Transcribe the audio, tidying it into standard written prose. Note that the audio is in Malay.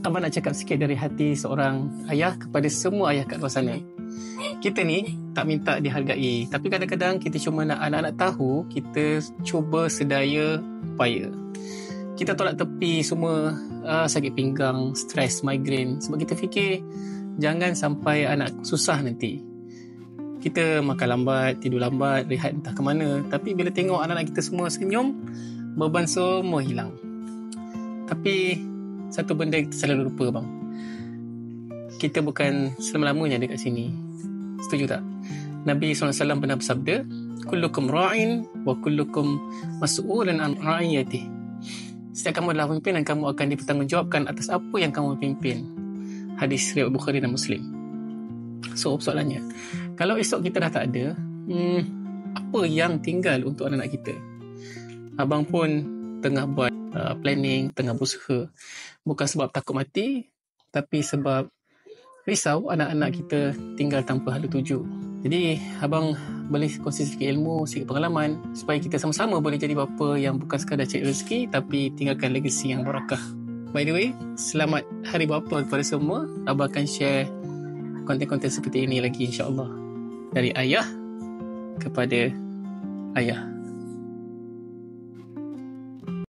Abang nak cakap sikit dari hati seorang ayah kepada semua ayah kat luar sana. Kita ni tak minta dihargai, tapi kadang-kadang kita cuma nak anak-anak tahu kita cuba sedaya upaya. Kita tolak tepi semua sakit pinggang, stres, migraine, sebab kita fikir jangan sampai anak susah nanti. Kita makan lambat, tidur lambat, rehat entah ke mana, tapi bila tengok anak-anak kita semua senyum, beban semua hilang. Tapi satu benda kita selalu lupa, bang. Kita bukan selama-lamanya dekat sini. Setuju tak? Nabi SAW pernah bersabda, kullukum ra'in wa kullukum mas'ulun an ra'iyatih. Setiap kamu adalah pemimpin dan kamu akan dipertanggungjawabkan atas apa yang kamu pimpin. Hadis riwayat Bukhari dan Muslim. So, soalannya, kalau esok kita dah tak ada, apa yang tinggal untuk anak-anak kita? Abang pun tengah buat planning, tengah berusaha. Bukan sebab takut mati, tapi sebab risau anak-anak kita tinggal tanpa hala tuju. Jadi, abang boleh kongsi sikit ilmu, sikit pengalaman, supaya kita sama-sama boleh jadi bapa yang bukan sekadar cari rezeki, tapi tinggalkan legasi yang barakah. By the way, selamat Hari Bapa kepada semua. Abang akan share konten-konten seperti ini lagi, insyaAllah. Dari ayah kepada ayah.